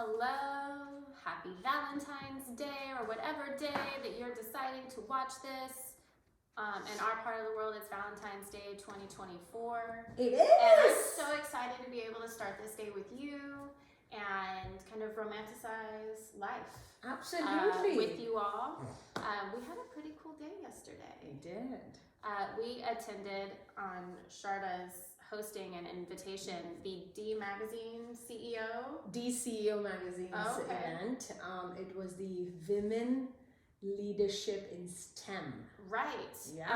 Hello, happy Valentine's Day or whatever day that you're deciding to watch this. In our part of the world, it's Valentine's Day 2024. It is! And I'm so excited to be able to start this day with you and kind of romanticize life. Absolutely. With you all. We had a pretty cool day yesterday. We did. We attended on Sharda's hosting an invitation, the D Magazine CEO. DCEO magazine's event. It was the Women Leadership in STEM. Right. Yeah.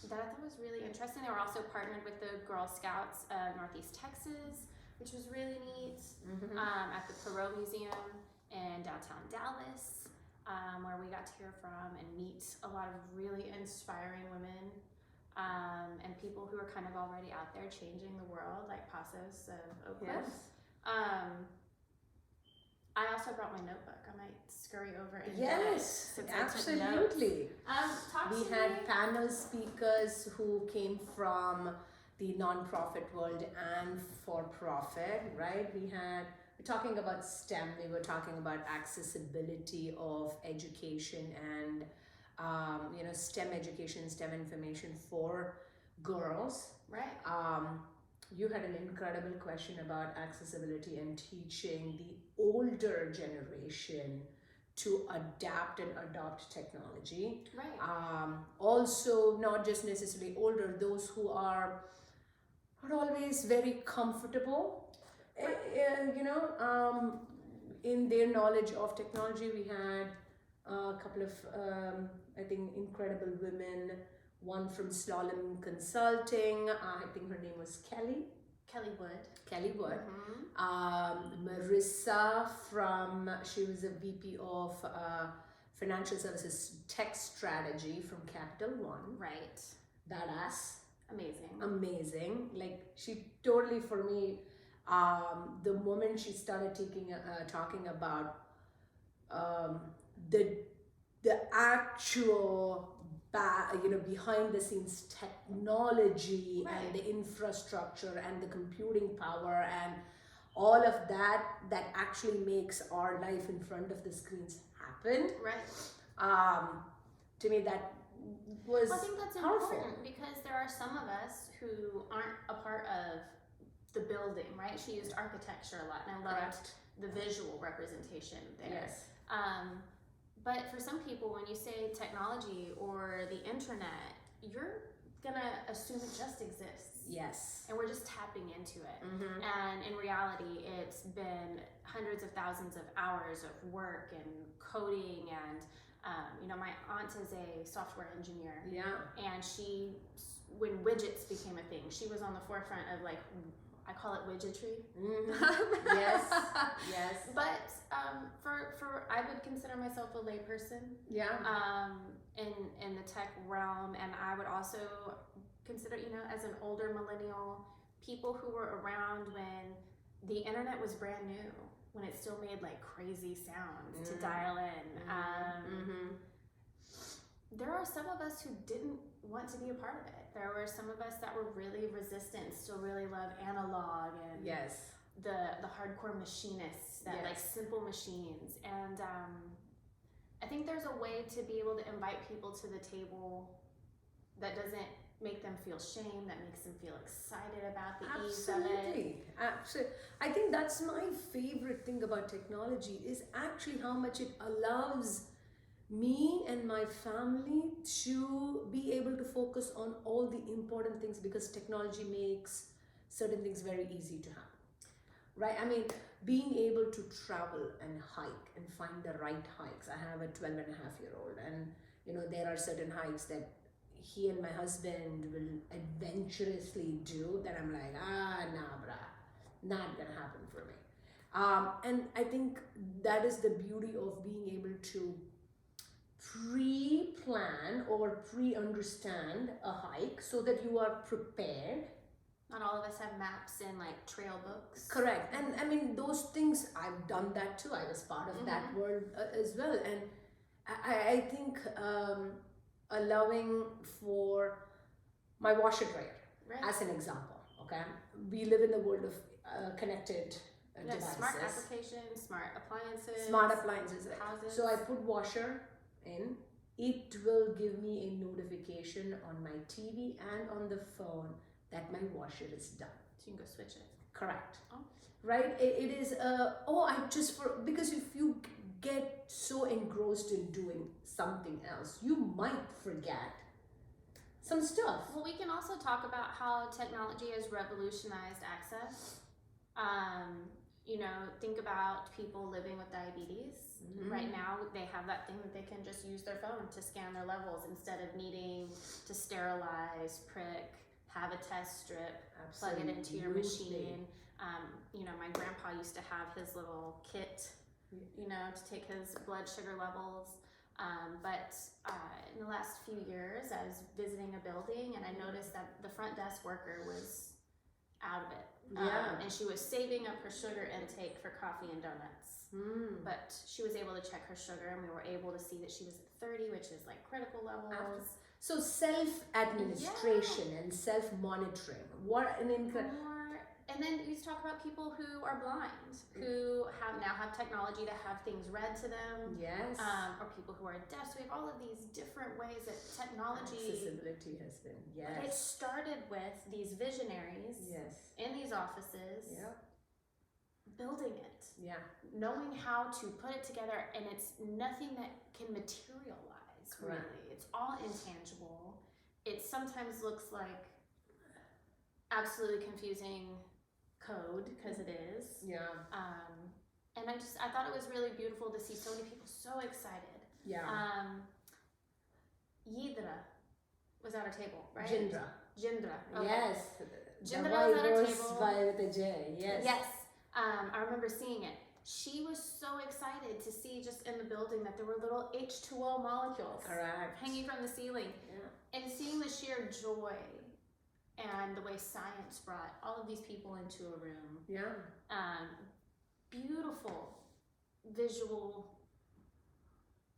That I thought was really interesting. They were also partnered with the Girl Scouts of Northeast Texas, which was really neat. At the Perot Museum in downtown Dallas, where we got to hear from and meet a lot of really inspiring women. And people who are kind of already out there changing the world, like Pasos of Oak Cliff. Yes. I also brought my notebook. I might scurry over and Yes, get it, absolutely. We had me. panel speakers who came from the nonprofit world and for-profit, right? We're talking about STEM. We were talking about accessibility of education and STEM education, STEM information for girls. Right. You had an incredible question about accessibility and teaching the older generation to adapt and adopt technology. Right. Also, not just necessarily older, those who are not always very comfortable, in their knowledge of technology. We had a couple of, I think, incredible women. One from Slalom Consulting, I think her name was Kelly Wood. Marissa she was a VP of Financial Services Tech Strategy from Capital One. Right. Badass. Amazing. Like, she totally, for me, the moment she started talking about the actual behind the scenes technology, Right. and the infrastructure and the computing power and all of that actually makes our life in front of the screens happen. Right. To me, that was I think that's powerful. important because there are some of us who aren't a part of the building, right? She used architecture a lot, and I loved Correct. the visual representation there. Yes. But for some people, when you say technology or the internet, you're gonna assume it just exists. Yes. And we're just tapping into it. And in reality, it's been hundreds of thousands of hours of work and coding. And my aunt is a software engineer. Yeah. And when widgets became a thing, she was on the forefront of, like, I call it widgetry. Yes. Yes. But for I would consider myself a layperson. Yeah. In the tech realm, and I would also consider, as an older millennial, people who were around when the internet was brand new, when it still made like crazy sounds to dial in. There are some of us who didn't want to be a part of it. There were some of us that were really resistant, still really love analog and Yes. the hardcore machinists that like simple machines. And I think there's a way to be able to invite people to the table that doesn't make them feel shame, that makes them feel excited about the ease of it. Absolutely. I think that's my favorite thing about technology is actually how much it allows me and my family to be able to focus on all the important things, because technology makes certain things very easy to happen, right? I mean, being able to travel and hike and find the right hikes. I have a 12-and-a-half-year-old, and there are certain hikes that he and my husband will adventurously do that I'm like, nah, brah, not gonna happen for me. And I think that is the beauty of being able to pre-plan or pre-understand a hike so that you are prepared. Not all of us have maps and like trail books. Correct. And I mean, those things, I've done that too. I was part of that world as well. And I think allowing for my washer dryer, as an example, okay? We live in a world of connected devices. Smart applications, smart appliances. Smart appliances. Houses. So I put washer in. It will give me a notification on my TV and on the phone that my washer is done. So you can go switch it. Correct. Oh. Right? It is, because if you get so engrossed in doing something else, you might forget some stuff. Well, we can also talk about how technology has revolutionized access. Think about people living with diabetes. Mm-hmm. Right now, they have that thing that they can just use their phone to scan their levels instead of needing to sterilize, prick, have a test strip, plug it into your machine. My grandpa used to have his little kit, to take his blood sugar levels. But in the last few years, I was visiting a building and I noticed that the front desk worker was out of it. And she was saving up her sugar intake for coffee and donuts. But she was able to check her sugar and we were able to see that she was at 30, which is like critical levels. So self-administration and self-monitoring. What an incredible... And then you talk about people who are blind, who now have technology to have things read to them. Yes. Or people who are deaf. So we have all of these different ways that technology... Accessibility has been, yes. But it started with these visionaries in these offices, building it. Yeah. Knowing how to put it together, and it's nothing that can materialize, really. It's all intangible. It sometimes looks like absolutely confusing code, because it is. Yeah. And I thought it was really beautiful to see so many people so excited. Yeah. Yidra was at our table, right? Jindra. Okay. Yes. Jindra was at our was table. with a J. Yes. Yes. I remember seeing it. She was so excited to see just in the building that there were little H2O molecules hanging from the ceiling. Yeah. And seeing the sheer joy and the way science brought all of these people into a room. Yeah. Beautiful visual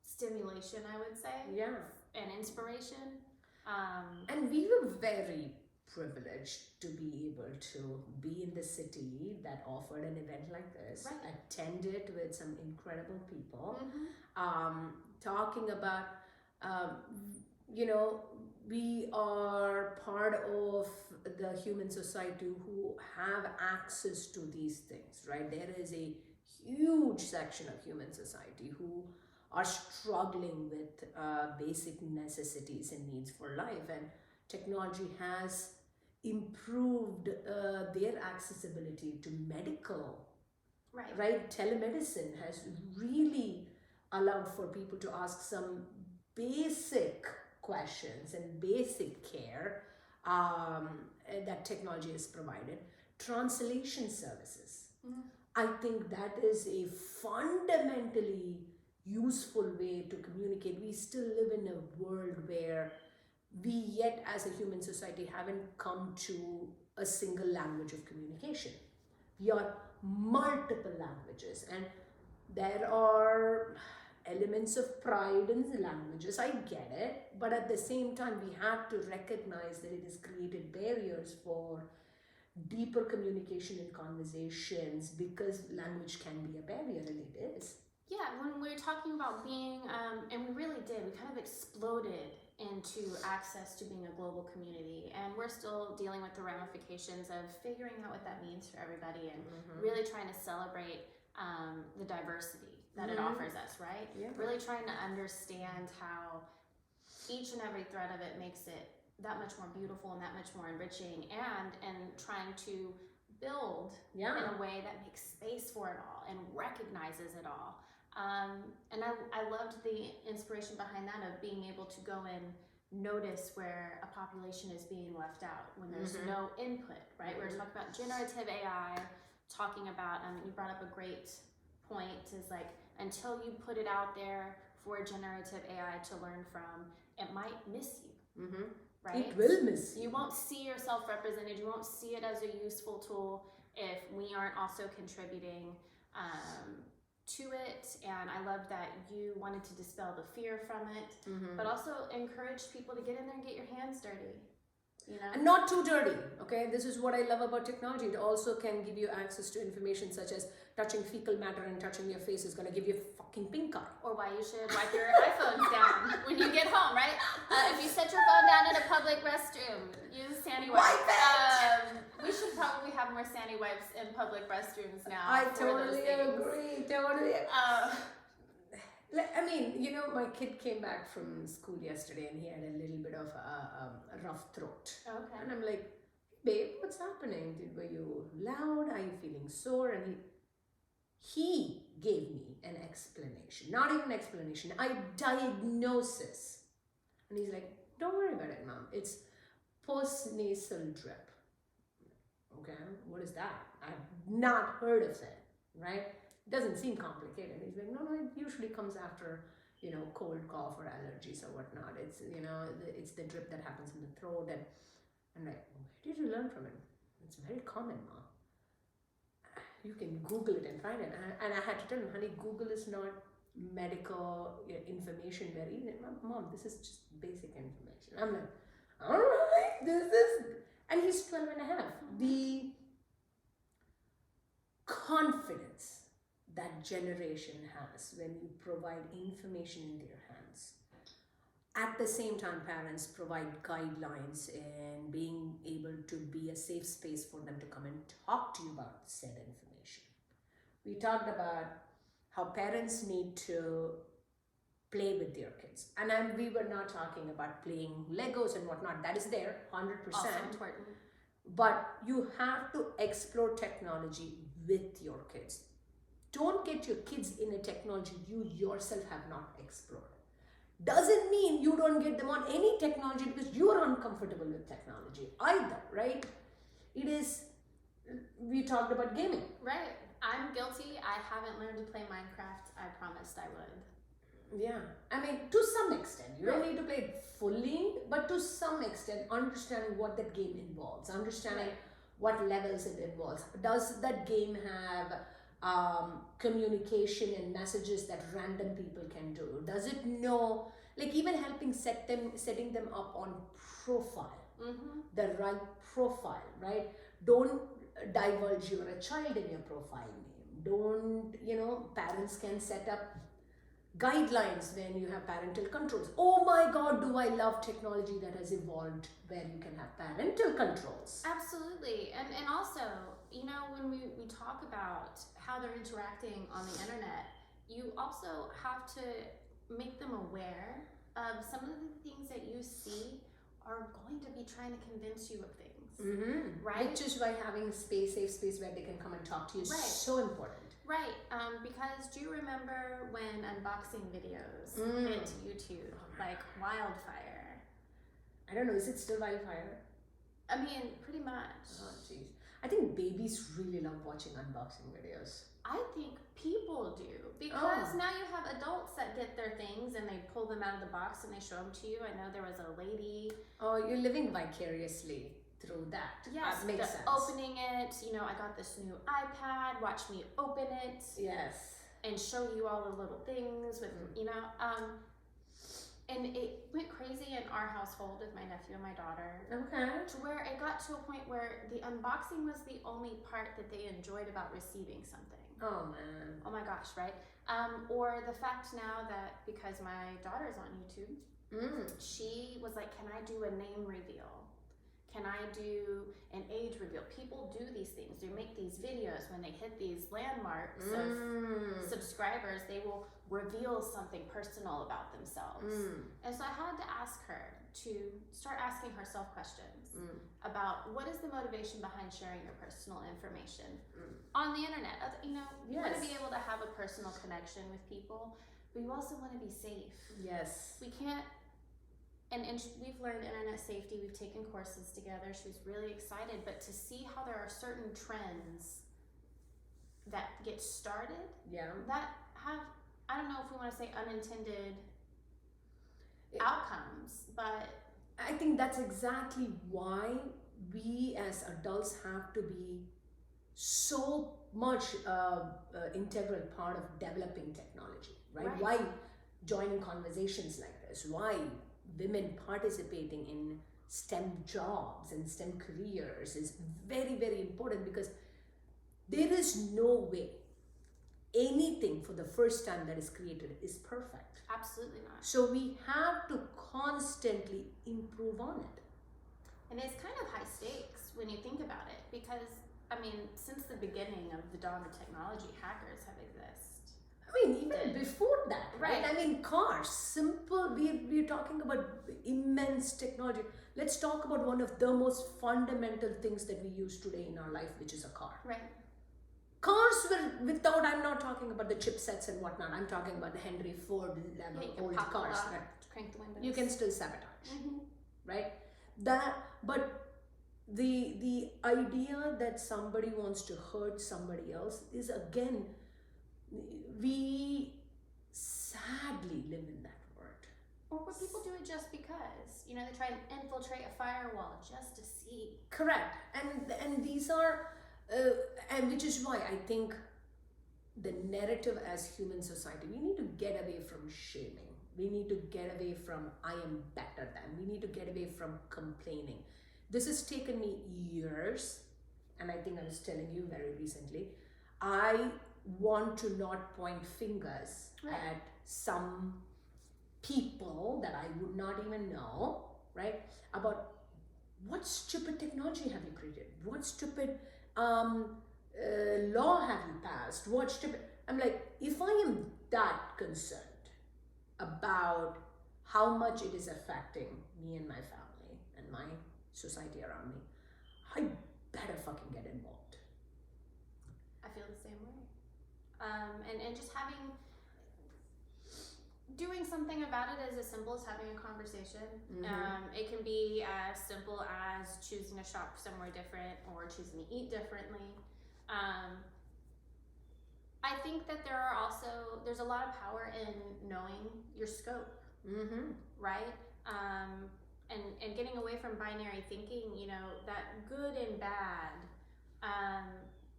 stimulation, I would say. Yeah. And inspiration. And we were very privileged to be able to be in the city that offered an event like this, attend it with some incredible people, talking about, we are part of the human society who have access to these things, right? There is a huge section of human society who are struggling with basic necessities and needs for life, and technology has improved their accessibility to medical, right? Telemedicine has really allowed for people to ask some basic questions and basic care that technology has provided. Translation services. I think that is a fundamentally useful way to communicate. We still live in a world where we yet as a human society haven't come to a single language of communication. We are multiple languages, and there are elements of pride in the languages, I get it, but at the same time we have to recognize that it has created barriers for deeper communication and conversations, because language can be a barrier, and it is. Yeah, when we were talking about being, and we really did, we kind of exploded into access to being a global community, and we're still dealing with the ramifications of figuring out what that means for everybody, and really trying to celebrate the diversity that it offers us, right? Yeah. Really trying to understand how each and every thread of it makes it that much more beautiful and that much more enriching, and trying to build in a way that makes space for it all and recognizes it all. And I loved the inspiration behind that, of being able to go and notice where a population is being left out when there's no input, right? We're talking about generative AI, talking about, you brought up a great point, is like, until you put it out there for generative AI to learn from, it might miss you, right? It will miss you. You won't see yourself represented, you won't see it as a useful tool if we aren't also contributing to it. And I love that you wanted to dispel the fear from it, but also encourage people to get in there and get your hands dirty. you know? And not too dirty, okay? This is what I love about technology. It also can give you access to information such as touching fecal matter and touching your face is going to give you a fucking pink eye. Or why you should wipe your iPhones down when you get home, right? If you set your phone down in a public restroom, use Sandy wipes. Wipe it! We should probably have more Sandy wipes in public restrooms now. I for those totally things. agree. Totally. Uh, I mean, you know, my kid came back from school yesterday and he had a little bit of a rough throat. okay. And I'm like, babe, what's happening? Were you loud? Are you feeling sore? And he gave me an explanation. Not even explanation, a diagnosis. And he's like, don't worry about it, mom. It's postnasal drip. Okay, what is that? I've not heard of it, right? Doesn't seem complicated. He's like, no, it usually comes after, you know, cold, cough, or allergies or whatnot. It's, you know, it's the drip that happens in the throat. And I'm like, where did you learn from it? It's very common, Mom. You can Google it and find it. And I had to tell him, honey, Google is not medical information very easy. Mom, this is just basic information. I'm like, all right, this is, and he's 12 and a half. The confidence that generation has when you provide information in their hands. At the same time, parents provide guidelines and being able to be a safe space for them to come and talk to you about said information. We talked about how parents need to play with their kids. And we were not talking about playing Legos and whatnot. That is there, 100%. Also important. But you have to explore technology with your kids. Don't get your kids in a technology you yourself have not explored. Doesn't mean you don't get them on any technology because you're uncomfortable with technology either, right? It is, we talked about gaming. Right. I'm guilty. I haven't learned to play Minecraft. I promised I would. Yeah. I mean, to some extent. You don't need to play it fully, but to some extent, understanding what that game involves, understanding what levels it involves. Does that game have communication and messages that random people can do? Does it know, like even helping setting them up on profile, the right profile, right? Don't divulge you're a child in your profile name. Don't, you know, parents can set up guidelines when you have parental controls. Oh my God, do I love technology that has evolved where you can have parental controls. Absolutely. And also, you know, when we talk about how they're interacting on the internet, you also have to make them aware of some of the things that you see are going to be trying to convince you of things. Right? Which is why having safe space where they can come and talk to you is so important. Right, because do you remember when unboxing videos hit YouTube like wildfire? I don't know, is it still wildfire? I mean, pretty much. Oh, jeez. I think babies really love watching unboxing videos. I think people do, because now you have adults that get their things and they pull them out of the box and they show them to you. I know there was a lady. Oh, you're living vicariously through that. Yes, that makes sense. Opening it, you know, I got this new iPad, watch me open it. Yes. And show you all the little things with, you know, and it went crazy in our household with my nephew and my daughter. Okay. To where it got to a point where the unboxing was the only part that they enjoyed about receiving something. Oh man. Oh my gosh, right? Or the fact now that because my daughter's on YouTube, she was like, can I do a name reveal? Can I do an age reveal? People do these things. They make these videos when they hit these landmarks of subscribers. They will reveal something personal about themselves. And so I had to ask her to start asking herself questions about what is the motivation behind sharing your personal information on the internet. You know, you want to be able to have a personal connection with people, but you also want to be safe. Yes. We can't. And we've learned internet safety. We've taken courses together. She was really excited. But to see how there are certain trends that get started, that have, I don't know if we want to say unintended outcomes, but I think that's exactly why we as adults have to be so much integral part of developing technology, right? Why joining conversations like this? Why women participating in STEM jobs and STEM careers is very, very important, because there is no way anything for the first time that is created is perfect. Absolutely not. So we have to constantly improve on it. And it's kind of high stakes when you think about it, because, I mean, since the beginning of the dawn of technology, hackers have existed. I mean, even before that, right? Right. I mean, cars, simple, we're talking about immense technology. Let's talk about one of the most fundamental things that we use today in our life, which is a car. Right. Cars were without, I'm not talking about the chipsets and whatnot, I'm talking about the Henry Ford level Yeah, you can old pop the cars. lock, Right? crank the windows. You can still sabotage, Mhm. right? But the idea that somebody wants to hurt somebody else is, again, we sadly live in that world. Or would people do it just because? You know, they try and infiltrate a firewall just to see. Correct. And these are, and which is why I think the narrative as human society, we need to get away from shaming. We need to get away from I am better than. We need to get away from complaining. This has taken me years, and I think I was telling you very recently, I want to not point fingers Right. at some people that I would not even know, right? About what stupid technology have you created? What stupid law have you passed? What stupid? I'm like, if I am that concerned about how much it is affecting me and my family and my society around me, I better fucking get involved. I feel the same way. And just doing something about it is as simple as having a conversation. It can be as simple as choosing to shop somewhere different or choosing to eat differently. I think that there's a lot of power in knowing your scope, right? And getting away from binary thinking, you know, that good and bad.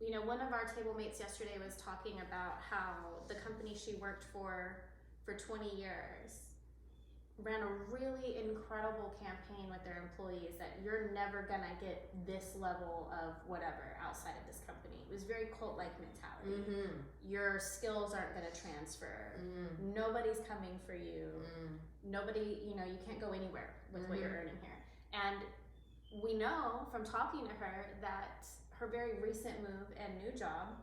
You know, one of our table mates yesterday was talking about how the company she worked for 20 years ran a really incredible campaign with their employees that you're never gonna get this level of whatever outside of this company. It was very cult-like mentality. Your skills aren't gonna transfer. Nobody's coming for you. Nobody, you know, you can't go anywhere with what you're earning here. And we know from talking to her that her very recent move and new job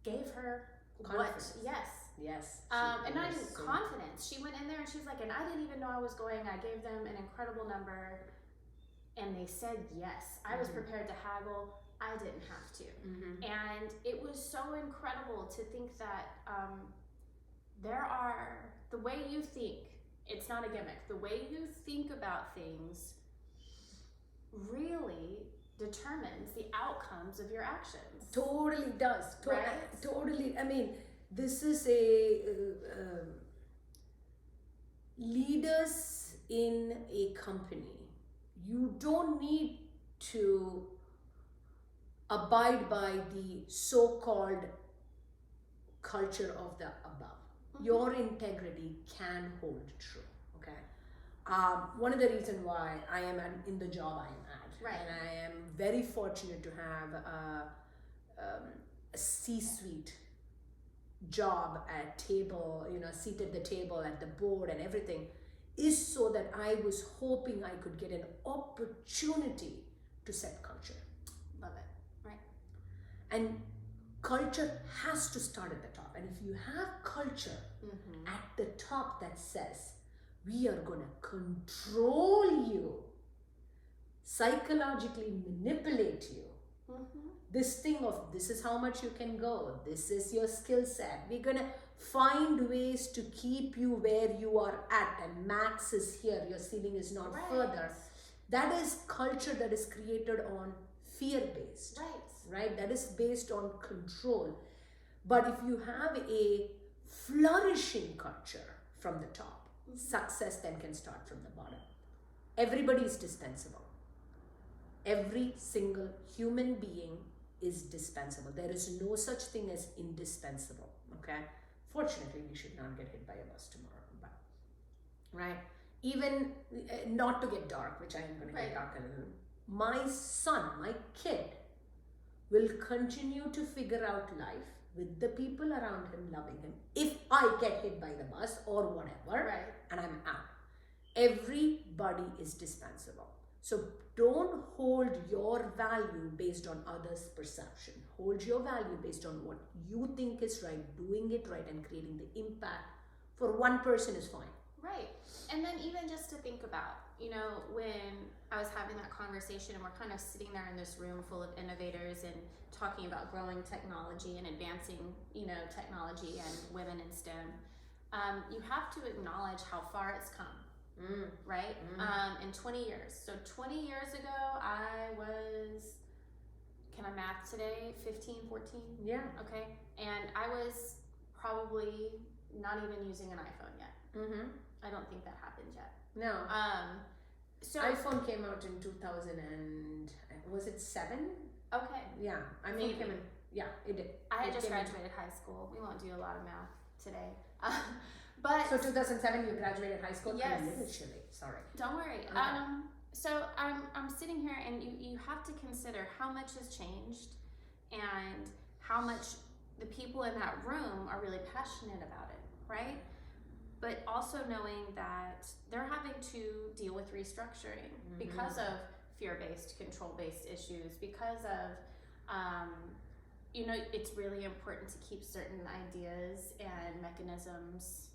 gave her Confidence. Yes. And And not even confidence. She went in there and she's like, and I didn't even know I was going. I gave them an incredible number and they said yes. I was prepared to haggle. I didn't have to. And it was so incredible to think that the way you think, it's not a gimmick, the way you think about things really determines the outcomes of your actions. Totally does. Right? Totally. I mean, this is leaders in a company. You don't need to abide by the so-called culture of the above. Your integrity can hold true. Okay. One of the reasons why I am in the job I am at, Right. and I am very fortunate to have a C-suite job at table, you know, seated at the table at the board and everything, is so that I was hoping I could get an opportunity to set culture. Love it. Right. And culture has to start at the top. And if you have culture at the top that says, we are going to control you, psychologically manipulate you, this thing of this is how much you can go, this is your skill set, we're going to find ways to keep you where you are at, and max is here, your ceiling is not further. That is culture that is created on fear-based, right? That is based on control. But if you have a flourishing culture from the top, success then can start from the bottom. Everybody is dispensable. Every single human being is dispensable. There is no such thing as indispensable. Okay. Fortunately, we should not get hit by a bus tomorrow. But, right. even not to get dark, which I am going to get dark a little, my son, my kid, will continue to figure out life with the people around him loving him. If I get hit by the bus or whatever, and I'm out, everybody is dispensable. So don't hold your value based on others' perception. Hold your value based on what you think is right, doing it right, and creating the impact for one person is fine. Right. And then even just to think about, when I was having that conversation and we're kind of sitting there in this room full of innovators and talking about growing technology and advancing, technology and women in STEM, you have to acknowledge how far it's come, right? In 20 years. So 20 years ago, I was, can I math today? 15, 14? Yeah. Okay. And I was probably not even using an iPhone yet. I don't think that happened yet. No. So iPhone came out in 2000 and was it 7? Okay. Yeah, iPhone came in. Yeah, it did. I had just graduated high school. We won't do a lot of math today. But so 2007 you graduated high school? Yes. Literally, sorry. Don't worry. Okay. So I'm sitting here and you have to consider how much has changed and how much the people in that room are really passionate about it, right? But also knowing that they're having to deal with restructuring because of fear-based, control-based issues, because of, it's really important to keep certain ideas and mechanisms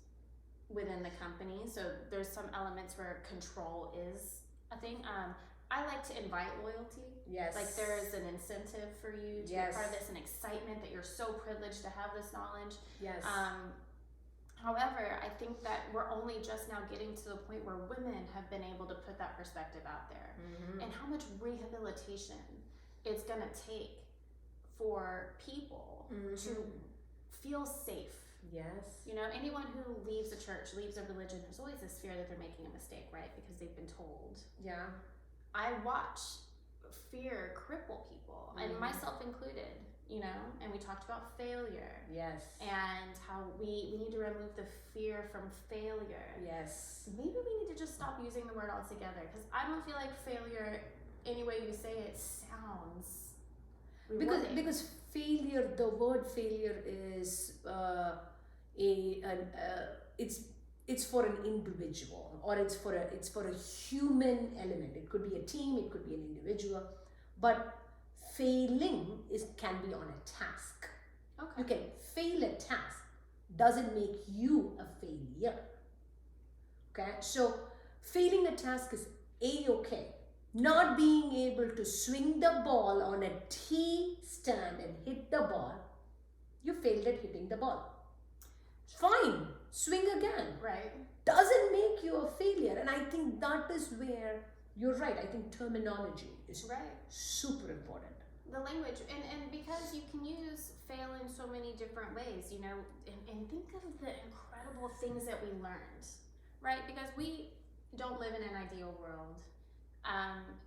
within the company. So there's some elements where control is a thing. I like to invite loyalty. Yes. Like there's an incentive for you to be part of this, an excitement that you're so privileged to have this knowledge. Yes. However, I think that we're only just now getting to the point where women have been able to put that perspective out there, and how much rehabilitation it's going to take for people to feel safe. Yes. Anyone who leaves a church, leaves a religion, there's always this fear that they're making a mistake, right? Because they've been told. Yeah. I watch fear cripple people, and myself included. And we talked about failure. Yes. And how we need to remove the fear from failure. Yes. Maybe we need to just stop using the word altogether, because I don't feel like failure, any way you say it, sounds rewarding. Because failure, the word failure is it's for an individual, or it's for a human element. It could be a team, it could be an individual, but failing can be on a task. Okay. You can fail a task, doesn't make you a failure. Okay, so failing a task is a-okay. Not being able to swing the ball on a tee stand and hit the ball, you failed at hitting the ball. Fine, swing again. Right. Doesn't make you a failure. And I think that is where you're right. I think terminology is super important. The language, and because you can use fail in so many different ways, and think of the incredible things that we learned, right? Because we don't live in an ideal world.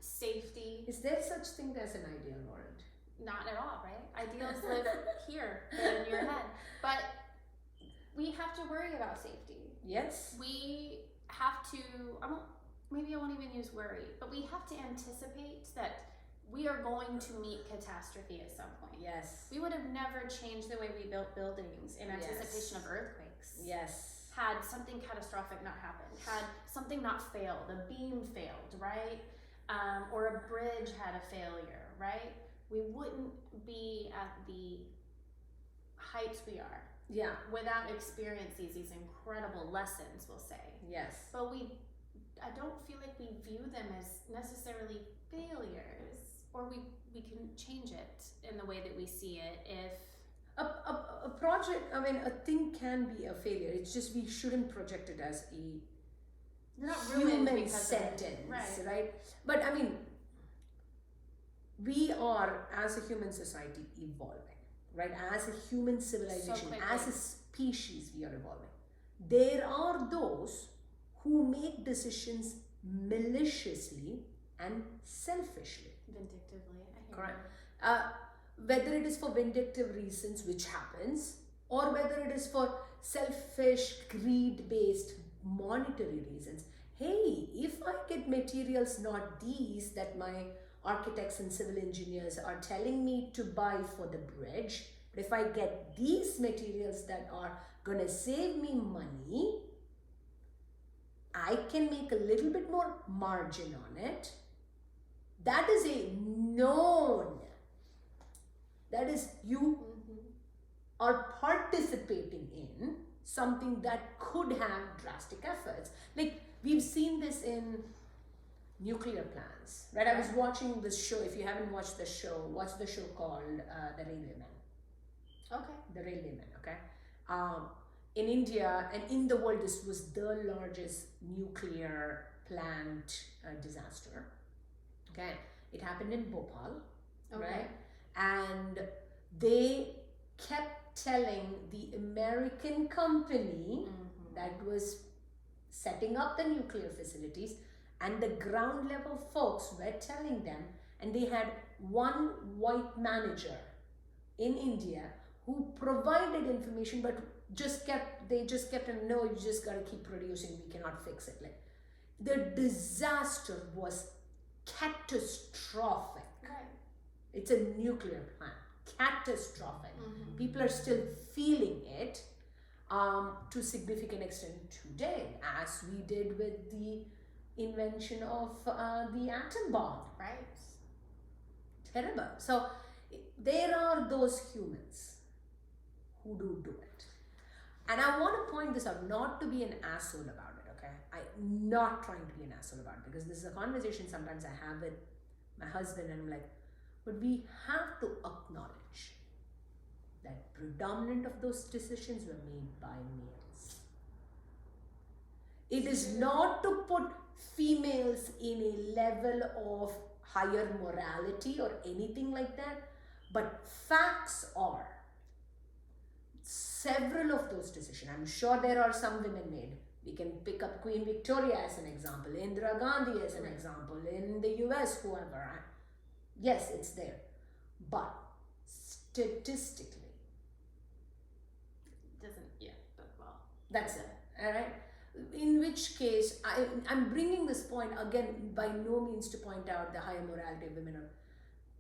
Safety. Is there such thing as an ideal world? Not at all, right? Ideals live here in your head. But we have to worry about safety. Yes. We have to, maybe I won't even use worry, but we have to anticipate that we are going to meet catastrophe at some point. Yes. We would have never changed the way we built buildings in anticipation of earthquakes. Yes. Had something catastrophic not happened, had something not failed, a beam failed, right? Or a bridge had a failure, right? We wouldn't be at the heights we are. Yeah. Without experiencing these incredible lessons, we'll say. Yes. But I don't feel like we view them as necessarily failures, or we can change it in the way that we see it if a project, a thing can be a failure. It's just we shouldn't project it as a human sentence, right? But we are, as a human society, evolving, right? As a human civilization, as a species, we are evolving. There are those who make decisions maliciously and selfishly. Vindictively. Correct. Whether it is for vindictive reasons, which happens, or whether it is for selfish, greed-based monetary reasons. hey, if I get materials not these that my architects and civil engineers are telling me to buy for the bridge, but if I get these materials that are gonna save me money, I can make a little bit more margin on it. That is a known. That is, you are participating in something that could have drastic efforts. Like we've seen this in nuclear plants, right? I was watching this show. If you haven't watched the show, watch the show called The Railwayman. Okay. The Railwayman, okay? In India and in the world, this was the largest nuclear plant disaster. Okay, it happened in Bhopal, right? And they kept telling the American company that was setting up the nuclear facilities, and the ground level folks were telling them, and they had one white manager in India who provided information, but they just kept no, you just gotta keep producing, we cannot fix it. Like the disaster was catastrophic. Right. It's a nuclear plant. Catastrophic. People are still feeling it to significant extent today, as we did with the invention of the atom bomb. Right. Terrible. So there are those humans who do it. And I want to point this out, not to be an asshole about it, okay? I'm not trying to be an asshole about it, because this is a conversation sometimes I have with my husband, and I'm like, but we have to acknowledge that predominant of those decisions were made by males. It is not to put females in a level of higher morality or anything like that, but facts are several of those decisions. I'm sure there are some women made. We can pick up Queen Victoria as an example, Indira Gandhi as an example, in the US, whoever. Yes, it's there. But statistically, but well. That's it. All right. In which case, I'm bringing this point again by no means to point out the higher morality of women.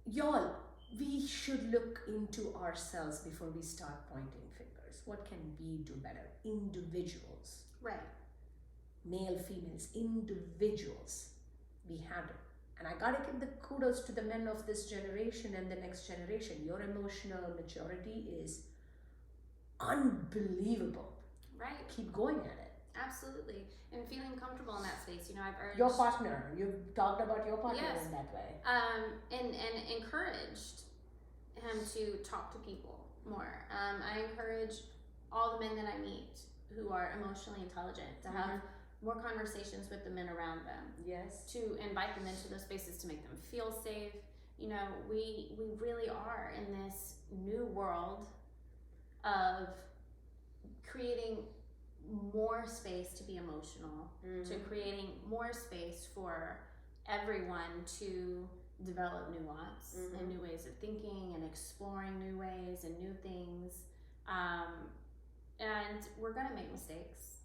Y'all, we should look into ourselves before we start pointing fingers. What can we do better? Individuals. Right. Male, females, individuals. We have it. And I gotta give the kudos to the men of this generation and the next generation. Your emotional maturity is unbelievable. Right. Keep going at it. Absolutely. And feeling comfortable in that space. I've urged your partner. You've talked about your partner in that way. And encouraged him to talk to people more. I encourage all the men that I meet who are emotionally intelligent to have more conversations with the men around them. Yes. To invite them into those spaces to make them feel safe. We really are in this new world of creating more space to be emotional, to creating more space for everyone to develop nuance and new ways of thinking and exploring new ways and new things. And we're gonna make mistakes.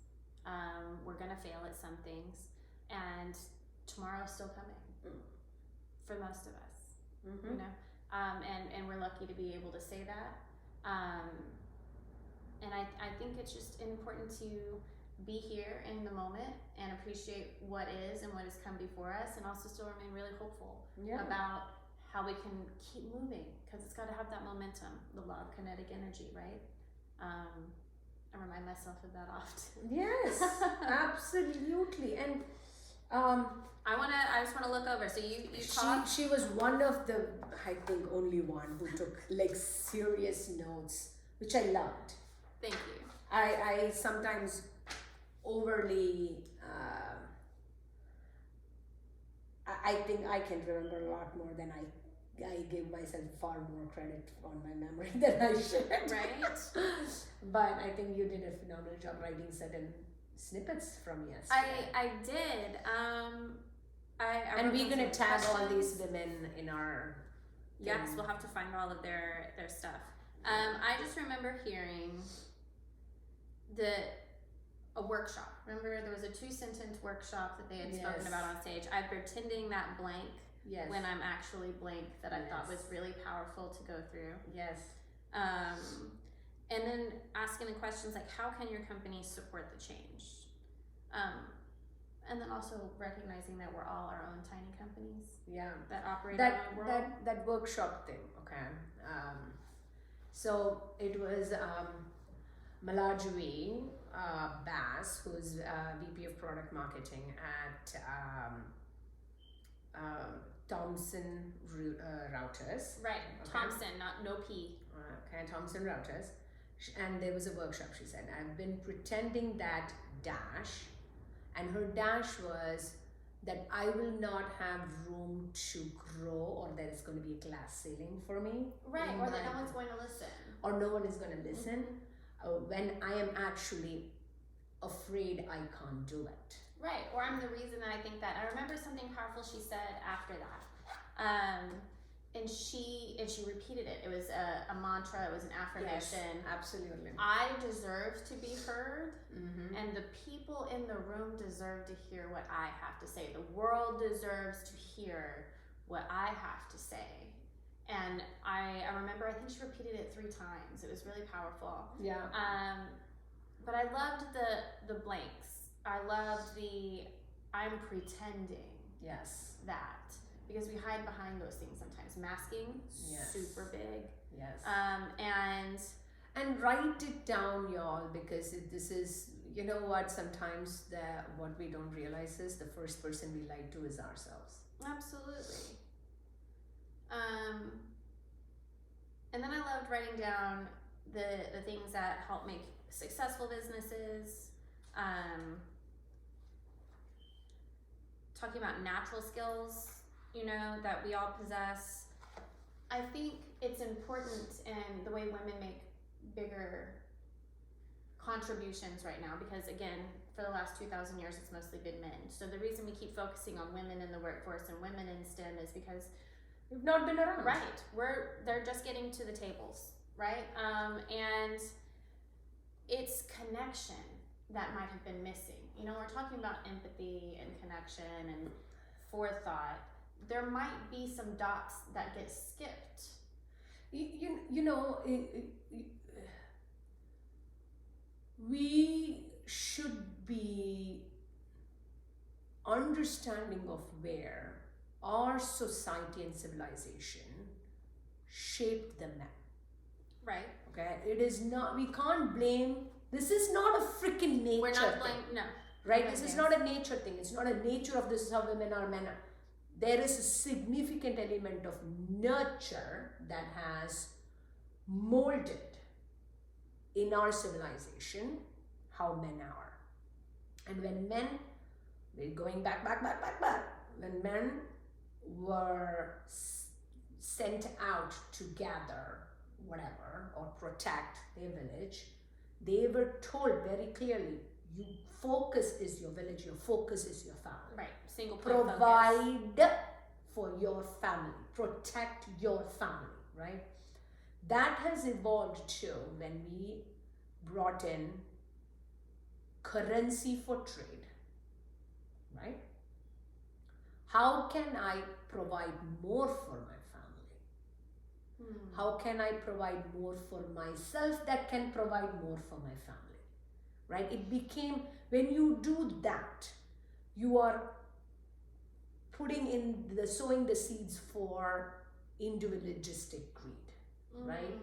We're gonna fail at some things, and tomorrow's still coming for most of us. And we're lucky to be able to say that. And I think it's just important to be here in the moment and appreciate what is and what has come before us, and also still remain really hopeful about how we can keep moving, because it's got to have that momentum, the law of kinetic energy, right? I remind myself of that often. Yes, absolutely. And I just want to look over. So you talked. She was one of the, I think, only one who took like serious notes, which I loved. Thank you. I sometimes overly, I think I can remember a lot more than I give myself far more credit on my memory than I should. Right. But I think you did a phenomenal job writing certain snippets from yesterday. I did. And we're gonna tag all these women in our. Yes, we'll have to find all of their stuff. I just remember hearing that a workshop. Remember, there was a 2-sentence workshop that they had spoken Yes. about on stage. I'm pretending that blank Yes. when I'm actually blank that I thought was Yes. really powerful to go through. Yes. And then asking the questions like, how can your company support the change? And then also recognizing that we're all our own tiny companies Yeah. that operate That around the world. that workshop thing. Okay. So it was Malajui Bass, who's VP of Product Marketing at Thomson Routers. Right, Okay. Thompson, not no P. Okay, Thomson Routers. And there was a workshop, she said. I've been pretending that dash, and her dash was that I will not have room to grow, or there is going to be a glass ceiling for me. Right, in or that my- no one's going to listen. or no one is going to listen when I am actually afraid I can't do it. Right, or I'm the reason that I think that. I remember something powerful she said after that. And she repeated it. It was a mantra, it was an affirmation. Yes, absolutely. I deserve to be heard, Mm-hmm. and the people in the room deserve to hear what I have to say. The world deserves to hear what I have to say. And I remember, I think she repeated it 3 times. It was really powerful. Yeah. But I loved the blanks. I loved the I'm pretending Yes. that, because we hide behind those things sometimes. Masking, Yes. super big. Yes. And write it down, y'all, because this is, you know what, sometimes what we don't realize is the first person we lie to is ourselves. absolutely. And then I loved writing down the things that help make successful businesses. Talking about natural skills, that we all possess. I think it's important in the way women make bigger contributions right now, because again, for the last 2,000 years, it's mostly been men. So the reason we keep focusing on women in the workforce and women in STEM is because We've not been around. right, they're just getting to the tables, right? And it's connection that might have been missing. We're talking about empathy and connection and forethought. There might be some dots that get skipped. We should be understanding of where our society and civilization shaped the men. Right. Okay, it is not. We can't blame. This is not a freaking nature. We're not thing. blaming. No. Right? This is not a nature thing. It's not a nature of this is how women are, men are. There is a significant element of nurture that has molded in our civilization how men are. And when men, we're going back, when men were sent out to gather whatever or protect their village, they were told very clearly, your focus is your village, your focus is your family. Right. Single point focus. Provide for your family, protect your family, right? That has evolved too when we brought in currency for trade, right? How can I provide more for my family? How can I provide more for myself that can provide more for my family, right? It became, when you do that, you are sowing the seeds for individualistic greed, right?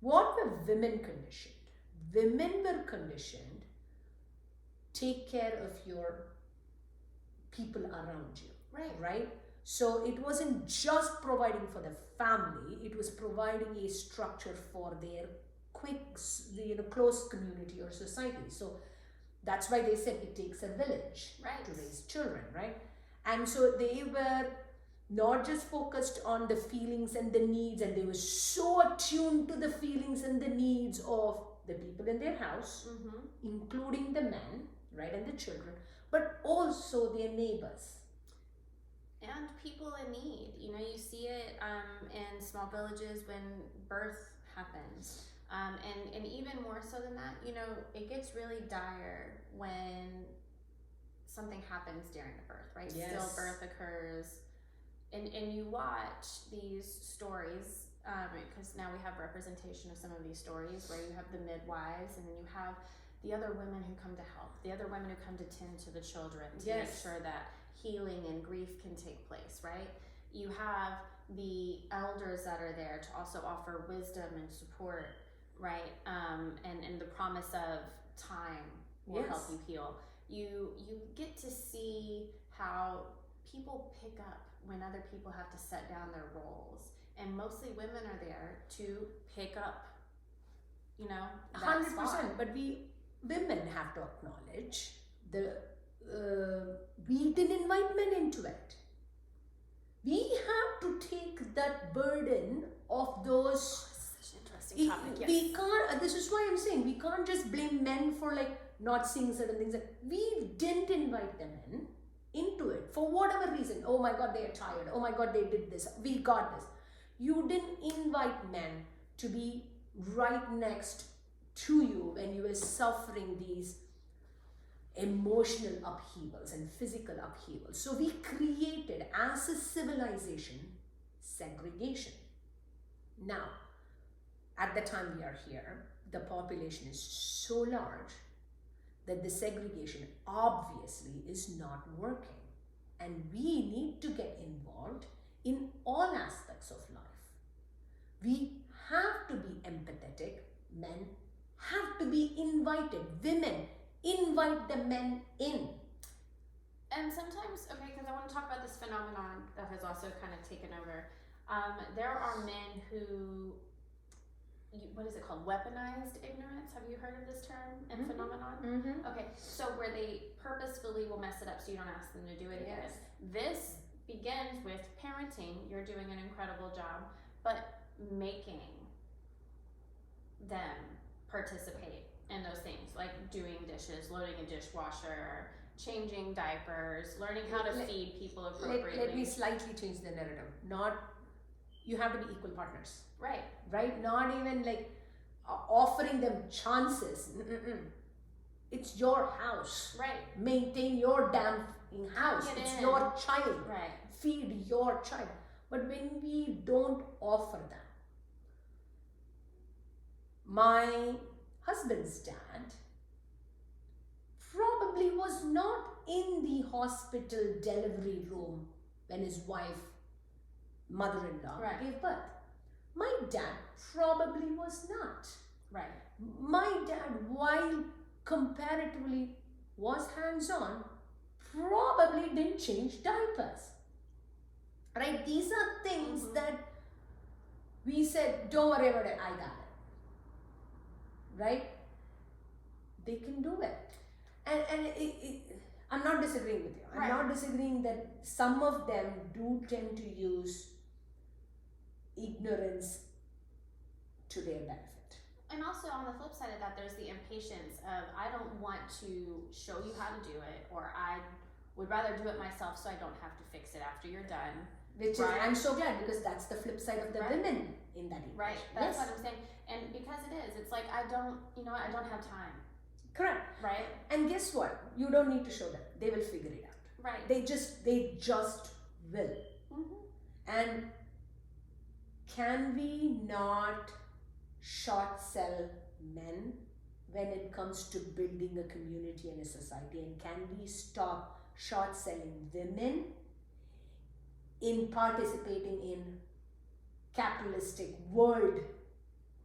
What were women conditioned? Women were conditioned, take care of your people around you, right? So it wasn't just providing for the family, it was providing a structure for their close community or society. So that's why they said it takes a village to raise children, right? And so they were not just focused on the feelings and the needs, and they were so attuned to the feelings and the needs of the people in their house, including the men, right, and the children, but also their neighbors. And people in need. You see it in small villages when birth happens. And and even more so than that, you know, it gets really dire when something happens during a birth, right? Yes. Stillbirth occurs, and you watch these stories, because now we have representation of some of these stories where you have the midwives, and then you have the other women who come to help, the other women who come to tend to the children to Yes. make sure that healing and grief can take place, right? You have the elders that are there to also offer wisdom and support, right? And the promise of time will Yes. help you heal. You get to see how people pick up when other people have to set down their roles, and mostly women are there to pick up, you know, that 100%. spot. But women have to acknowledge we didn't invite men into it. We have to take that burden of those. Such an interesting topic. Yes. We can't. This is why I'm saying we can't just blame men for like not seeing certain things. We didn't invite them into it for whatever reason. Oh my God, they are tired. Oh my God, they did this. We got this. You didn't invite men to be right next to you when you were suffering these emotional upheavals and physical upheavals. So we created, as a civilization, segregation. Now, at the time we are here, the population is so large that the segregation obviously is not working. And we need to get involved in all aspects of life. We have to be empathetic. Men have to be invited. Women, invite the men in. And sometimes, okay, because I want to talk about this phenomenon that has also kind of taken over. There are men who, what is it called? Weaponized ignorance. Have you heard of this term and phenomenon? Mm-hmm. Okay, so where they purposefully will mess it up so you don't ask them to do it again. Yes. This begins with parenting. You're doing an incredible job, but making them participate in those things, like doing dishes, loading a dishwasher, changing diapers, learning how to feed people appropriately. Let me slightly change the narrative. Not, you have to be equal partners. Right. Right? Not even like offering them chances. Mm-mm. It's your house. Right. Maintain your damn house. Get It's in. your child. Right. Feed your child. But when we don't offer that, my husband's dad probably was not in the hospital delivery room when his wife, mother-in-law, Right. gave birth. My dad probably was not. Right. My dad, while comparatively was hands-on, probably didn't change diapers. Right? These are things that we said, don't worry about it, I got it. Right? They can do it. And I'm not disagreeing with you. I'm Right. not disagreeing that some of them do tend to use ignorance to their benefit. And also on the flip side of that, there's the impatience of, I don't want to show you how to do it, or I would rather do it myself so I don't have to fix it after you're done. Which is, Right. I'm so glad, because that's the flip side of the Right. women in that equation. Right. That's Yes. what I'm saying. And because it is, it's like, I don't have time. Correct. Right. And guess what? You don't need to show them. They will figure it out. Right. They just will. Mm-hmm. And can we not short sell men when it comes to building a community and a society? And can we stop short selling women in participating in capitalistic world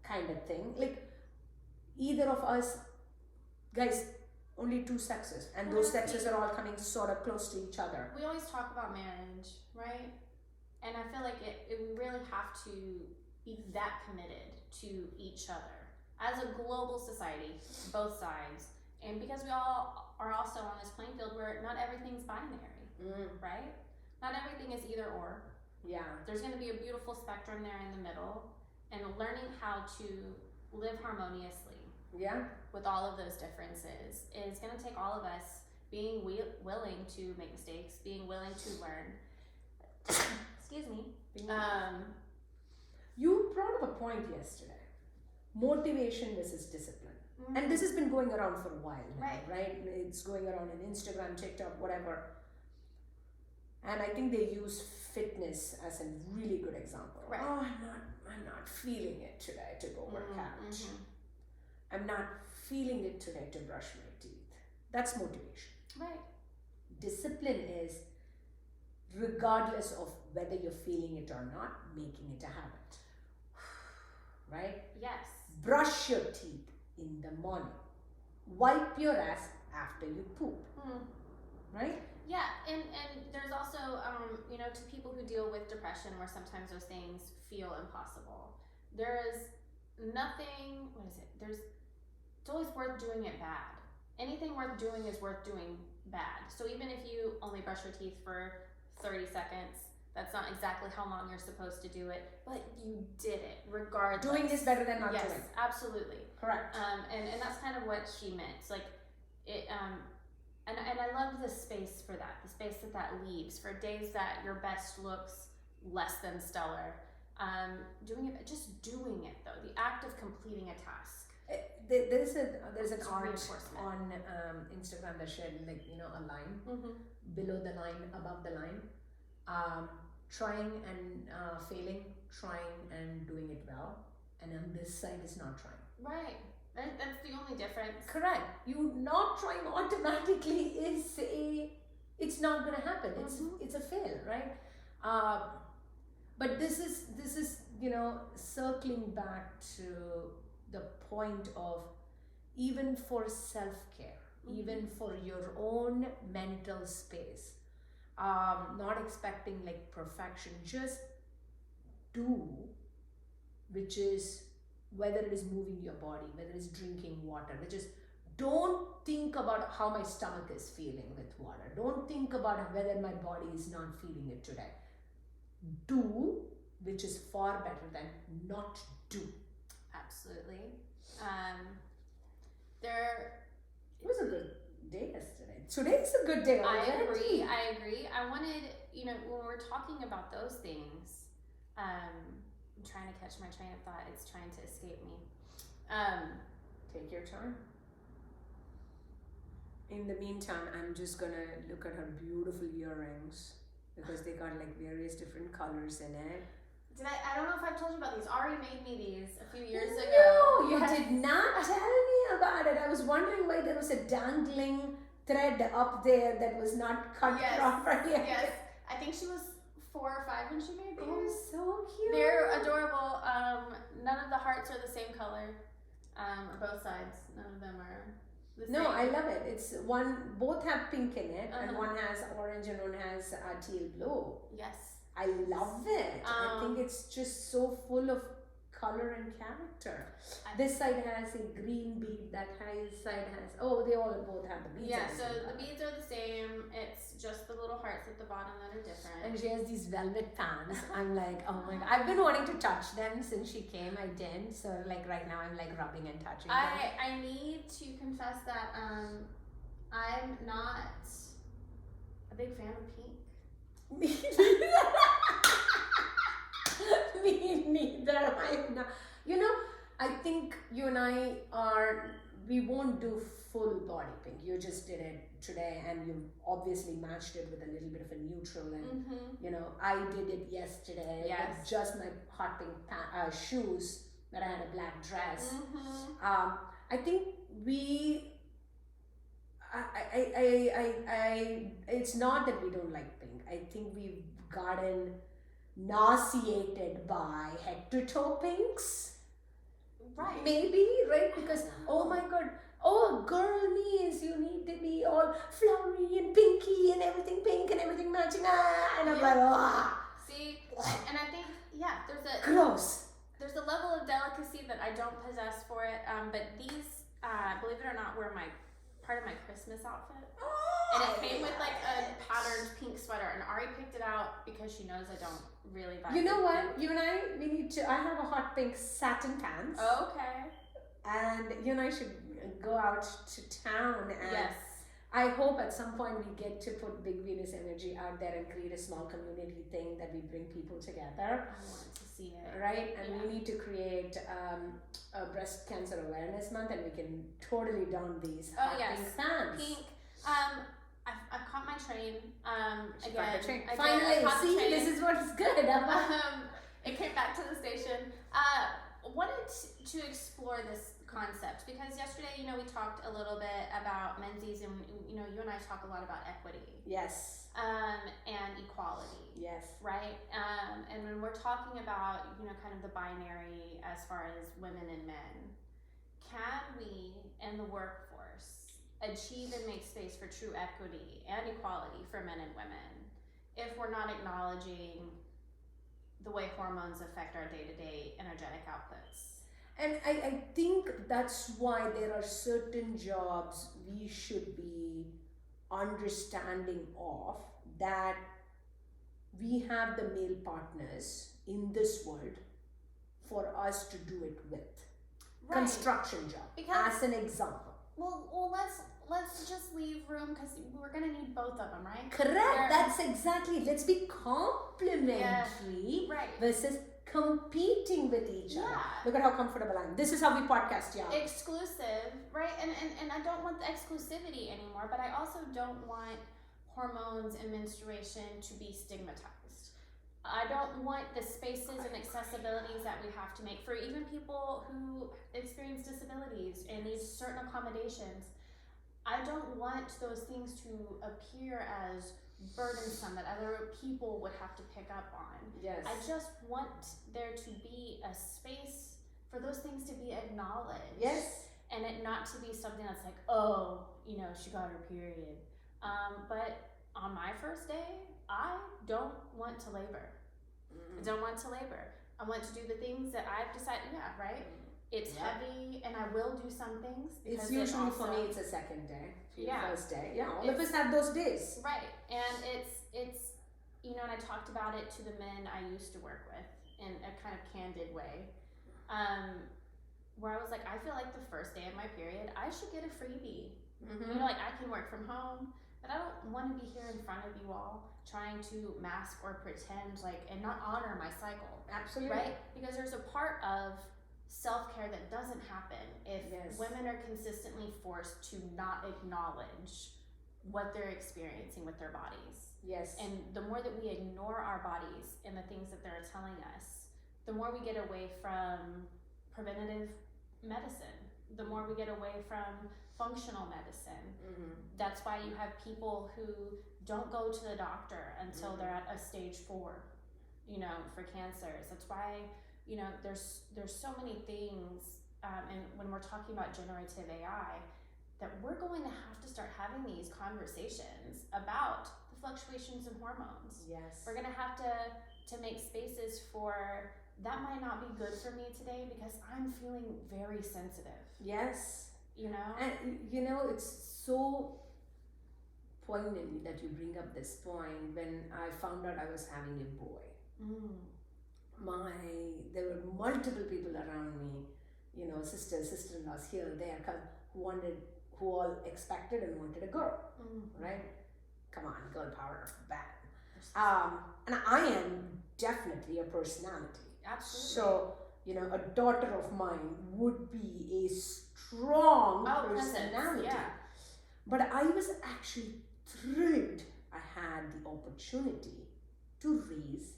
kind of thing? Like, either of us, guys, only two sexes, and those sexes are all coming sort of close to each other. We always talk about marriage, right? And I feel like we really have to be that committed to each other as a global society, both sides. And because we all are also on this playing field where not everything's binary, right? Not everything is either or. Yeah. There's going to be a beautiful spectrum there in the middle, and learning how to live harmoniously Yeah. with all of those differences is going to take all of us being willing to make mistakes, being willing to learn. Excuse me. You brought up a point yesterday motivation versus discipline. Mm-hmm. And this has been going around for a while now, Right. right? It's going around in Instagram, TikTok, whatever. And I think they use fitness as a really good example. Right. Oh, I'm not feeling it today to go work out. Mm-hmm. I'm not feeling it today to brush my teeth. That's motivation. Right. Discipline is, regardless of whether you're feeling it or not, making it a habit. Right? Yes. Brush your teeth in the morning. Wipe your ass after you poop. Right? Yeah, and there's also, to people who deal with depression where sometimes those things feel impossible. There is nothing, it's always worth doing it bad. Anything worth doing is worth doing bad. So even if you only brush your teeth for 30 seconds, that's not exactly how long you're supposed to do it, but you did it regardless. Doing is better than not doing. Yes, absolutely. Correct. And that's kind of what she meant. It's like it. And I love the space for that. The space that leaves for days that your best looks less than stellar. Doing it though. The act of completing a task. There's an It's art reinforcement. on Instagram that shared a line below the line, above the line, trying and failing, trying and doing it well, and on this side is not trying. Right. That's the only difference. Correct. You not trying automatically it's not going to happen. It's a fail, right? But this is circling back to the point of, even for self-care, even for your own mental space, not expecting like perfection, just do, which is whether it is moving your body, whether it's drinking water, which is, don't think about how my stomach is feeling with water. Don't think about whether my body is not feeling it today. Do, which is far better than not do. Absolutely. It was a good day yesterday. Today's a good day. I agree. I wanted, when we're talking about those things, I'm trying to catch my train of thought. It's trying to escape me. Take your time. In the meantime, I'm just gonna look at her beautiful earrings, because they got like various different colors in it. I don't know if I've told you about these. Ari made me these a few years ago. No, you did not tell me about it. I was wondering why there was a dangling thread up there that was not cut properly. Yes. I think she was 4 or 5 when she made these. Oh, so cute. They're adorable. None of the hearts are the same color. Or both sides. None of them are the same. No, I love it. It's both have pink in it, and one has orange and one has teal blue. Yes. I love it. I think it's just so full of color and character. This side has a green bead, that side has, they all both have the beads. Yeah, so the beads are the same. It's just the little hearts at the bottom that are different. And she has these velvet pants. I'm like, oh my god. I've been wanting to touch them since she came. I didn't. So like right now I'm like rubbing and touching them. I need to confess that I'm not a big fan of pink. Me neither. I'm not. I think you and I we won't do full body pink. You just did it today, and you obviously matched it with a little bit of a neutral, and I did it yesterday. Yes. With just my hot pink shoes, but I had a black dress. I think it's not that we don't like pink. I think we've gotten nauseated by head to toe pinks. Right. Maybe, right? Because, oh my god, girl means you need to be all flowery and pinky and everything pink and everything matching. And I'm like, See, and I think, gross. There's a level of delicacy that I don't possess for it. But these, believe it or not, were part of my Christmas outfit. And it came with like a patterned pink sweater, and Ari picked it out because she knows I don't really buy. You know what? You and I have a hot pink satin pants. Oh, okay. And you and I should go out to town, and yes. I hope at some point we get to put Big Venus Energy out there and create a small community thing that we bring people together. I want to see it. Right? And Yeah. we need to create a breast cancer awareness month, and we can totally don these hot pink pants. Pink. I've caught my train. Again, Finally, see, this is what's good. It came back to the station. Wanted to explore this concept because yesterday, we talked a little bit about menses, and you and I talk a lot about equity. Yes. And equality. Yes. Right. And when we're talking about kind of the binary as far as women and men, can we in the workforce achieve and make space for true equity and equality for men and women if we're not acknowledging the way hormones affect our day-to-day energetic outputs? And I think that's why there are certain jobs we should be understanding of, that we have the male partners in this world for us to do it with. Right. Construction job, Because- as an example. Well, let's just leave room because we're gonna need both of them, right? Correct. That's exactly. Let's be complementary Right. versus competing with each other. Yeah. Look at how comfortable I am. This is how we podcast, yeah. Exclusive, right? And I don't want the exclusivity anymore, but I also don't want hormones and menstruation to be stigmatized. I don't want the spaces and accessibilities that we have to make for even people who experience disabilities and need certain accommodations. I don't want those things to appear as burdensome that other people would have to pick up on. Yes. I just want there to be a space for those things to be acknowledged. Yes. And it not to be something that's like, oh, she got her period. But on my first day, I don't want to labor. I don't want to labor. I want to do the things that I've decided, right? It's heavy, and I will do some things. It's usually for me, it's a second day. First day. Yeah, all of us have those days. Right, and it's and I talked about it to the men I used to work with in a kind of candid way, where I was like, I feel like the first day of my period, I should get a freebie. Mm-hmm. Like I can work from home, but I don't want to be here in front of you all trying to mask or pretend and not honor my cycle. Absolutely. Right, because there's a part of self-care that doesn't happen if women are consistently forced to not acknowledge what they're experiencing with their bodies. Yes. And the more that we ignore our bodies and the things that they're telling us, the more we get away from preventative medicine, the more we get away from functional medicine. Mm-hmm. That's why you have people who don't go to the doctor until they're at a stage 4, for cancers. That's why there's so many things, and when we're talking about generative AI, that we're going to have to start having these conversations about the fluctuations in hormones. Yes. We're going to have to make spaces for that might not be good for me today because I'm feeling very sensitive. Yes. And it's so poignant that you bring up this point. When I found out I was having a boy, there were multiple people around me, sisters, sister-in-laws here and there, who all expected and wanted a girl, right? Come on, girl power, bad. And I am definitely a personality. Absolutely. So, a daughter of mine would be a strong personality. Yeah. But I was actually thrilled I had the opportunity to raise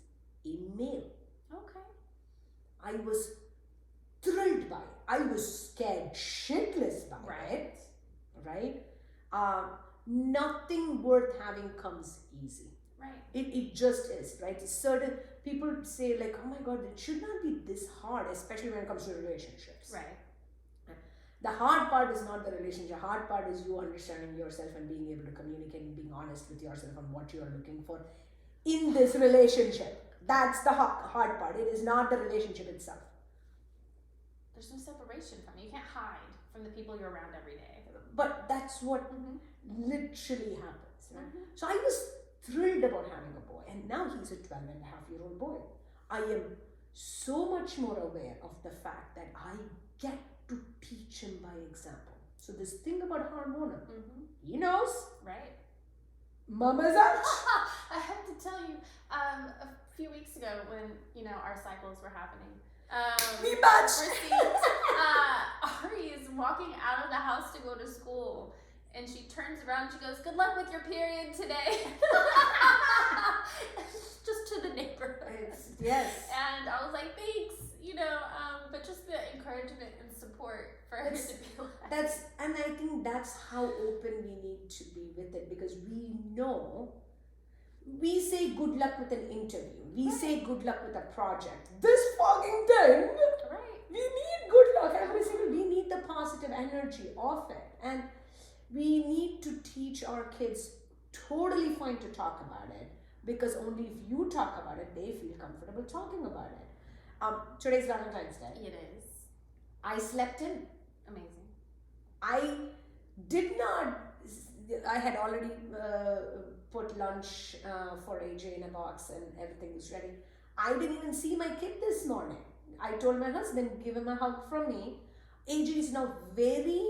a male. Okay. I was thrilled by it. I was scared shitless by it. Right? Nothing worth having comes easy. Right. It just is, right? Certain people say oh my God, it should not be this hard, especially when it comes to relationships. Right. The hard part is not the relationship. The hard part is you understanding yourself and being able to communicate and being honest with yourself on what you are looking for in this relationship. That's the hard part. It is not the relationship itself. There's no separation from you. You can't hide from the people you're around every day. But that's what literally happens. Right? So I was thrilled about having a boy, and now he's a 12-and-a-half-year-old boy. I am so much more aware of the fact that I get to teach him by example. So this thing about hormonal, he knows. Right. Mama's out. I have to tell you, a few weeks ago when, our cycles were happening, We matched. Ari is walking out of the house to go to school, and she turns around, she goes, "Good luck with your period today." Just to the neighborhood. Yes. And I was like, thanks, but just the encouragement and support for her to be like. And I think that's how open we need to be with it, because we know. We say good luck with an interview. We say good luck with a project. This fucking thing. Right. We need good luck every single. We need the positive energy of it, and we need to teach our kids totally fine to talk about it, because only if you talk about it, they feel comfortable talking about it. Today's Valentine's Day. It is. I slept in. Amazing. I did not. I had already put lunch for AJ in a box and everything was ready. I didn't even see my kid this morning. I told my husband, give him a hug from me. AJ is now very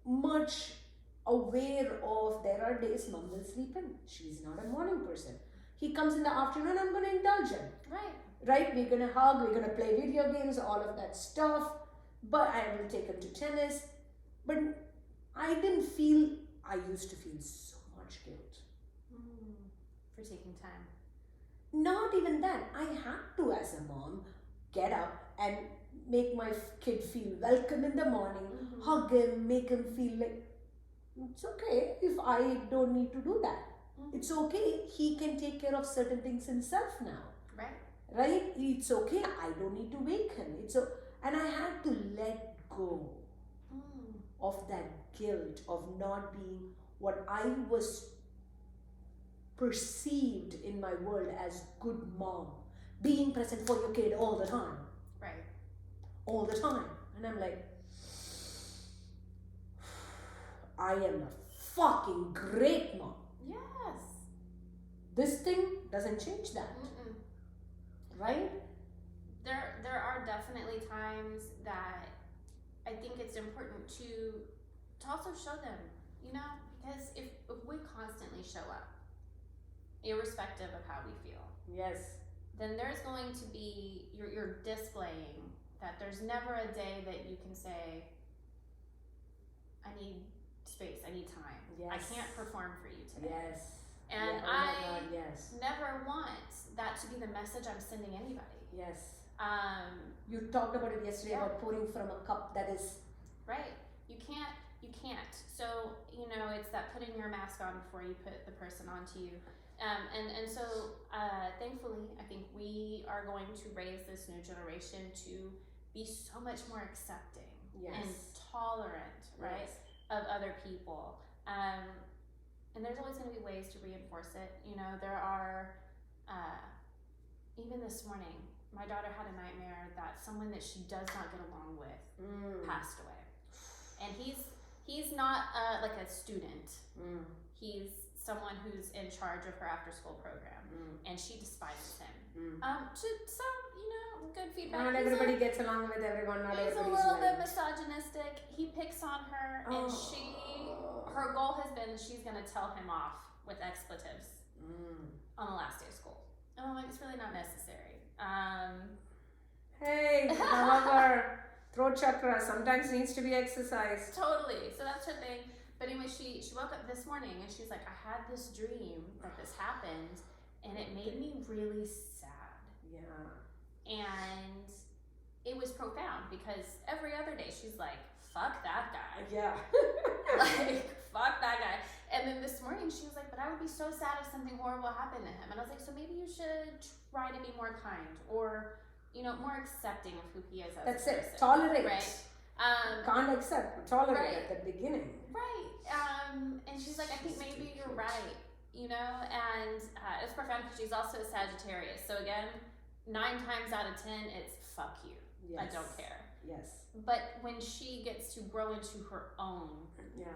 much aware of there are days mom will sleep in. She's not a morning person. He comes in the afternoon, I'm going to indulge him. Right? We're going to hug, we're going to play video games, all of that stuff. But I will take him to tennis. But I didn't feel, I used to feel so much guilt. For taking time. Not even that. I had to, as a mom, get up and make my kid feel welcome in the morning, hug him, make him feel like, it's okay if I don't need to do that. It's okay. He can take care of certain things himself now. Right? It's okay. I don't need to wake him. And I had to let go of that guilt of not being what I was perceived in my world as good mom. Being present for your kid all the time. All the time. And I'm like, I am a fucking great mom. Yes. This thing doesn't change that. Right? There are definitely times that I think it's important to also show them, because if we constantly show up, irrespective of how we feel, yes, then there's going to be, you're displaying that there's never a day that you can say, I need space, I need time. Yes. I can't perform for you today. Yes. And yeah, oh God, yes. never want that to be the message I'm sending anybody. Yes. You talked about it yesterday about pouring from a cup that is right. You can't. So it's that putting your mask on before you put the person onto you. And so thankfully, I think we are going to raise this new generation to be so much more accepting and tolerant, right, of other people. And there's always going to be ways to reinforce it. There are, even this morning, my daughter had a nightmare that someone that she does not get along with passed away. And he's not like a student. He's someone who's in charge of her after school program. And she despises him. To some, good feedback. Not everybody gets along with everyone. Not He's a everybody's little bit right. misogynistic. He picks on her, and her goal has been she's gonna tell him off with expletives on the last day of school. And I'm like, it's really not necessary. Hey, however, throat chakra sometimes needs to be exercised. Totally. So that's her thing. But anyway, she woke up this morning and she's like, I had this dream that this happened, and it made me really sad. Yeah. And it was profound because every other day she's like, fuck that guy. Yeah. Like, fuck that guy. And then this morning she was like, but I would be so sad if something horrible happened to him. And I was like, so maybe you should try to be more kind or, more accepting of who he is as That's a person. it. Tolerate. Right. Can't accept, but tolerate right. at the beginning. Right. And she's like, I think maybe you're right. And it's profound because she's also a Sagittarius. So again, 9 times out of 10, it's fuck you. Yes. I don't care. Yes. But when she gets to grow into her own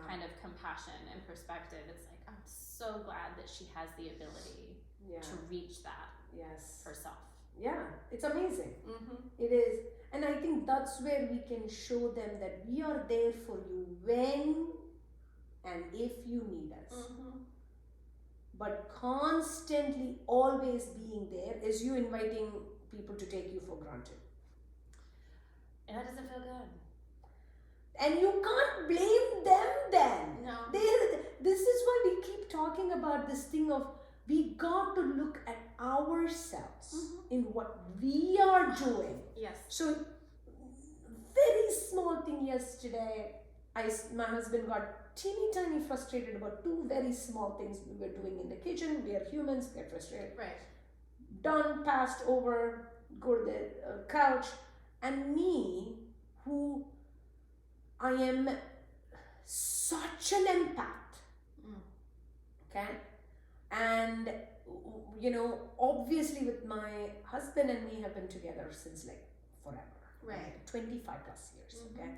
kind of compassion and perspective, it's like, I'm so glad that she has the ability to reach that herself. Yeah, it's amazing. It is. And I think that's where we can show them that we are there for you when and if you need us. but constantly always being there is you inviting people to take you for granted. And that doesn't feel good. And you can't blame them then. No. This is why we keep talking about this thing of we got to look at ourselves in what we are doing. Yes. So, very small thing yesterday, my husband got teeny tiny frustrated about two very small things we were doing in the kitchen. We are humans, get frustrated. Right. Done, passed over, go to the couch, and me, who I am such an empath, okay? And, you know, obviously with my husband and me have been together since like forever. Right. 25 plus years, okay?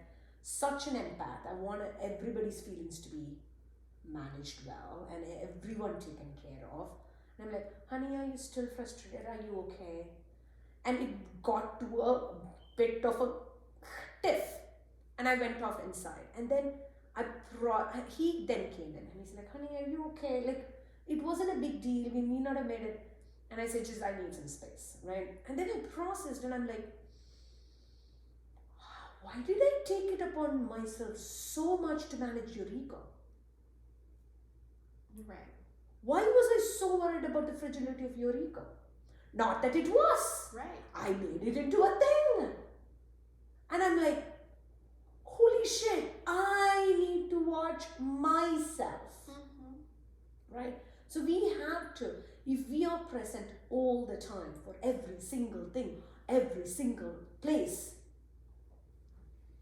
Such an empath. I want everybody's feelings to be managed well and everyone taken care of. And I'm like, honey, are you still frustrated? Are you okay? And it got to a bit of a tiff. And I went off inside. And then he then came in and he's like, honey, are you okay? Like, it wasn't a big deal. We may not have made it. And I said, just, I need some space, right? And then I processed and I'm like, why did I take it upon myself so much to manage your ego? Right. Why was I so worried about the fragility of your ego? Not that it was. Right. I made it into a thing. And I'm like, holy shit, I need to watch myself. Right? So we have to, if we are present all the time for every single thing, every single place,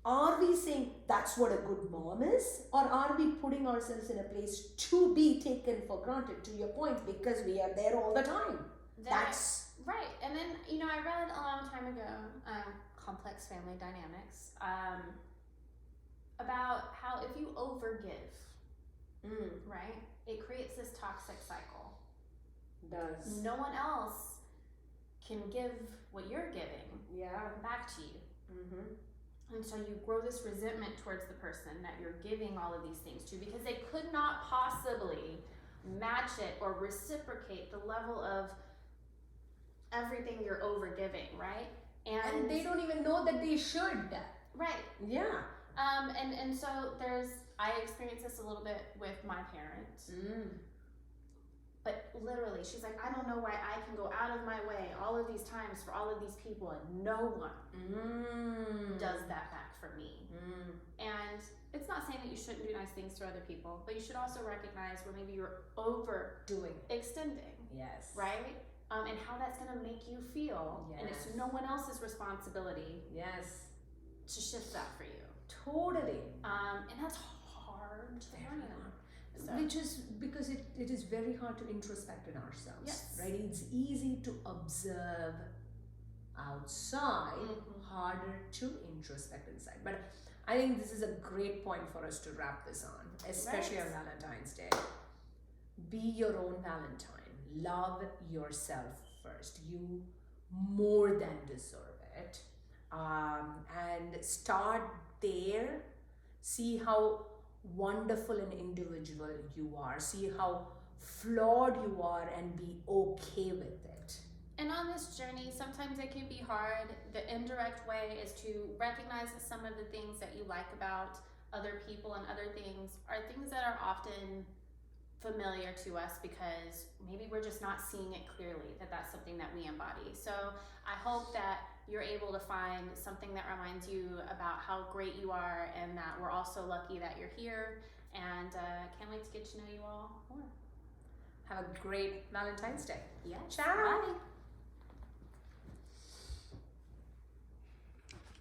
are we saying that's what a good mom is? Or are we putting ourselves in a place to be taken for granted, to your point, because we are there all the time? That's right. And then, you know, I read a long time ago, Complex Family Dynamics, about how if you overgive, right, it creates this toxic cycle. Does. No one else can give what you're giving back to you. And so you grow this resentment towards the person that you're giving all of these things to because they could not possibly match it or reciprocate the level of everything you're overgiving, right? And they don't even know that they should. Right. Yeah. And so I experienced this a little bit with my parents. But literally, she's like, I don't know why I can go out of my way all of these times for all of these people and no one does that back for me. And it's not saying that you shouldn't do nice things for other people, but you should also recognize where maybe you're extending. Yes. Right? And how that's going to make you feel. Yes. And it's no one else's responsibility to shift that for you. Totally. And that's hard to learn. So. Which is because it is very hard to introspect in ourselves, right? It's easy to observe outside, harder to introspect inside. But I think this is a great point for us to wrap this on, especially on Valentine's Day. Be your own Valentine. Love yourself first. You more than deserve it. And start there. See how wonderful an individual you are. See how flawed you are and be okay with it. And on this journey, sometimes it can be hard. The indirect way is to recognize that some of the things that you like about other people and other things are things that are often familiar to us because maybe we're just not seeing it clearly that that's something that we embody. So I hope that you're able to find something that reminds you about how great you are and that we're also lucky that you're here, and can't wait to get to know you all more. Have a great Valentine's Day. Yeah. Ciao. Bye.